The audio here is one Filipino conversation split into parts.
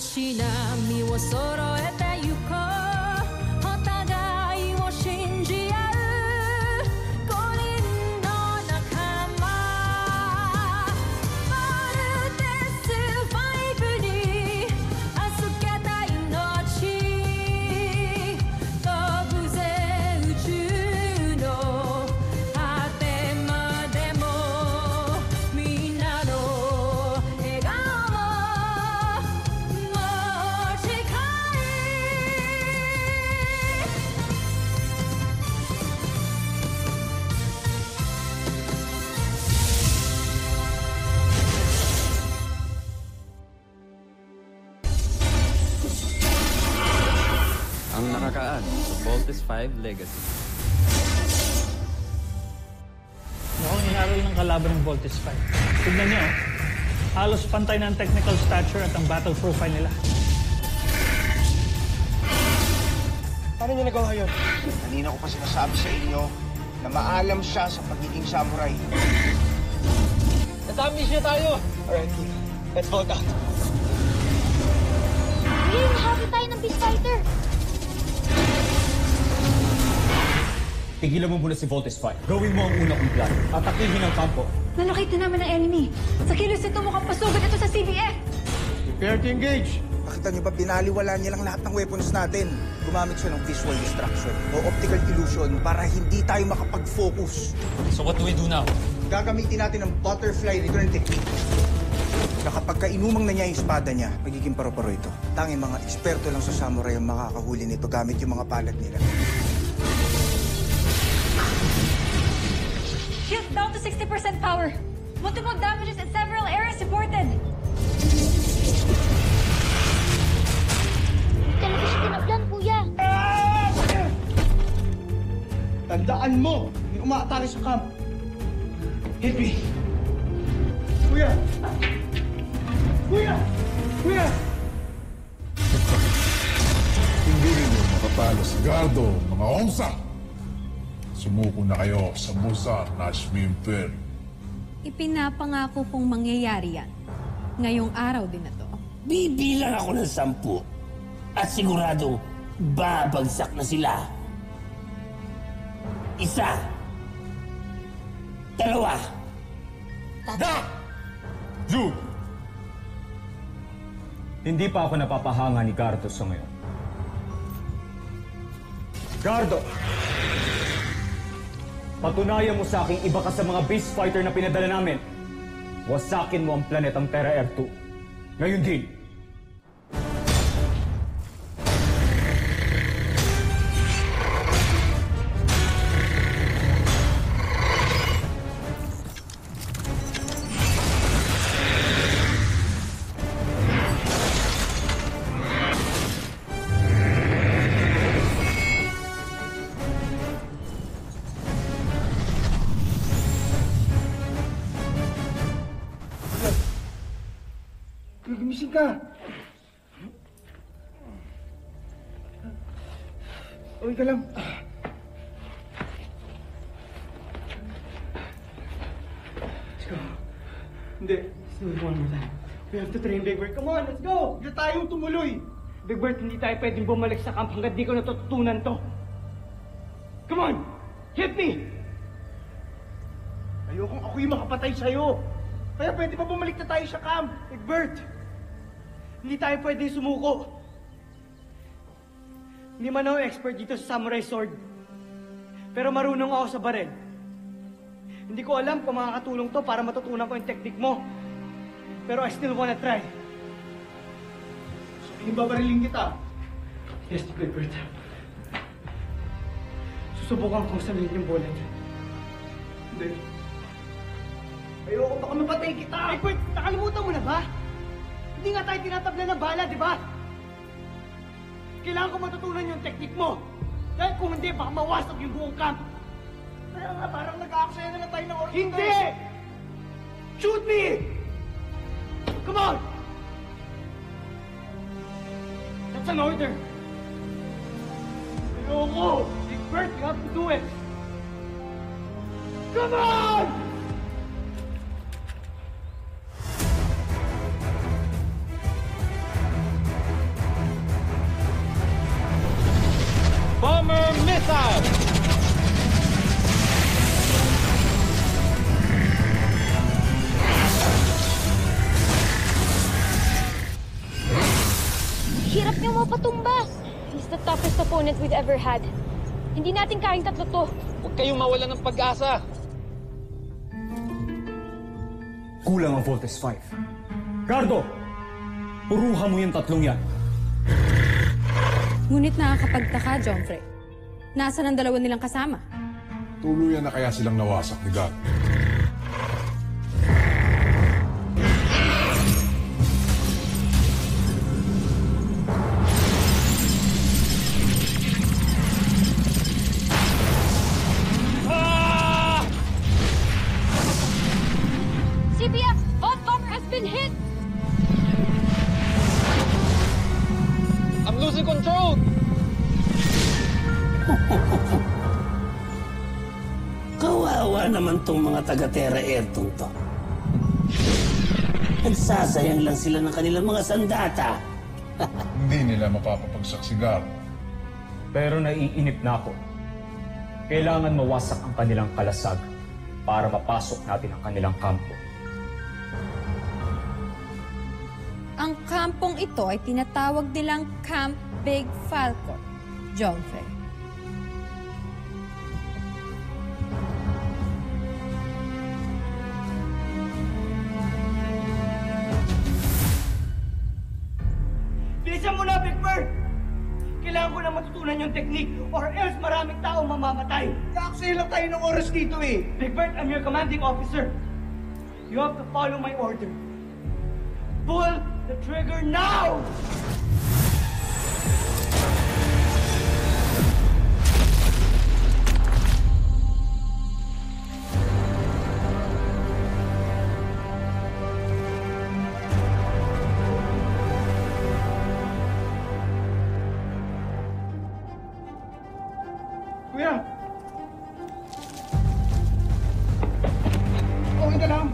しなみを揃えてゆこうお互いを信じ合う五人の仲間まるでスファイブに預けた命飛ぶぜ宇宙の果てまでもみんなの笑顔Ang nakakaan sa Voltes 5 Legacy. Mukhang inaral ng kalaban ng Voltes 5. Tignan niyo, halos pantay na ang technical stature at ang battle profile nila. Paano niya nagawa yun? Kanina ko pa sinasabi sa inyo na maalam siya sa pagiging samurai. Nasa-amnesia tayo! Alright, Keith. Let's hold out. Ngayon, happy tayo ng Beast Fighter! Tigilan mo muna si Voltes 5. Gawin mo ang una kong plan. Atakihin ang kampo. Nalokate naman ng enemy. Sa kilos ito mukhang pasugod ito sa CBF. Prepare to engage! Nakita niyo ba binaliwala niya lang lahat ng weapons natin? Gumamit siya ng visual distraction o optical illusion para hindi tayo makapag-focus. So what do we do now? Gagamitin natin ang butterfly return technique. Na kapag kainumang na niya yung espada niya, magiging paro-paro ito. Tanging mga eksperto lang sa samurai ang makakahuli nito gamit yung mga palad nila. Shield down to 60% power. Multiple damages in several areas reported. Hindi talaga siya tinablan, kuya. Tandaan mo, may umaatake sa camp. Hit me. Kuya! Kuya! Kuya! Hindi ninyo makapalo si Gardo, mga onsa. Sumuko na kayo sa Musa Nashmi Imper. Ipinapangako kong mangyayari yan. Ngayong araw din na to. Bibilang ako ng 10 at siguradong babagsak na sila. 1, 2, Da! Jude! Hindi pa ako napapahanga ni Gardo sa ngayon. Gardo! Patunayan mo sa akin iba ka sa mga beast fighter na pinadala namin. Wasakin mo ang planetang Terra Air 2. Ngayon din. Gumising ka! Uwi ka lang. Let's go. Hindi. Let's do it one more time. We have to train, Big Bird. Come on, let's go! Hindi tayong tumuloy! Big Bird, hindi tayo pwedeng bumalik sa camp hanggat di ko natututunan to. Come on! Hit me! Ayokong ako yung makapatay sa'yo. Kaya pwede pa bumalik na tayo sa camp, Big Bird. Hindi tayo pwede sumuko. Hindi man ako expert dito sa samurai sword. Pero marunong ako sa baril. Hindi ko alam kung makakatulong to para matutunan ko yung technique mo. Pero I still wanna try. So, ibabariling kita. Yes, Big Bird. Susubukan kong salihin yung bullet. Hindi. Ayoko baka mapatay kita! Big Bird, nakalimutan mo na ba? Hindi nga tayo tinatabla ng bala, di ba? Kailangan ko matutunan yung technique mo. Dahil kung hindi, baka mawasag yung buong camp. Kaya nga, parang nag-aaksaya na lang tayo ng oras. Hindi! Shoot me! Come on! That's an order. Ayoko! Big Bird, you have to do it! Come on! mapatumba. He's the toughest opponent we've ever had. Hindi natin kayang tatlo to. Huwag kayong mawalan ng pag-asa. Kulang ang Voltes 5. Gardo! Puruhan mo yung tatlong yan. Ngunit nakakapagtaka, Jomfrey. Nasaan ang dalawa nilang kasama? Tuluyan na kaya silang nawasak ni God. CPF! Vault cover has been hit! I'm losing control! Kawawa naman tong mga taga-Terra Airtong to. Nagsasayang lang sila ng kanilang mga sandata. Hindi nila mapapapagsak si God. Pero naiinip na ako. Kailangan mawasak ang kanilang kalasag para mapasok natin ang kanilang kampo. Ang kampong ito ay tinatawag nilang Camp Big Falcon, Jomfrey. Bilisan mo na, Big Bird! Kailangan ko na matutunan yung technique or else maraming tao mamamatay. Kaaksaya lang tayo ng oras dito eh. Big Bird, I'm your commanding officer. You have to follow my order. Pull the trigger now! Kuya! Okay ka lang?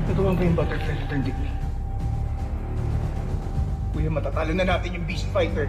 Natuwa ba yung butterfly return technique? Kuya, matatalo na natin yung beast fighter.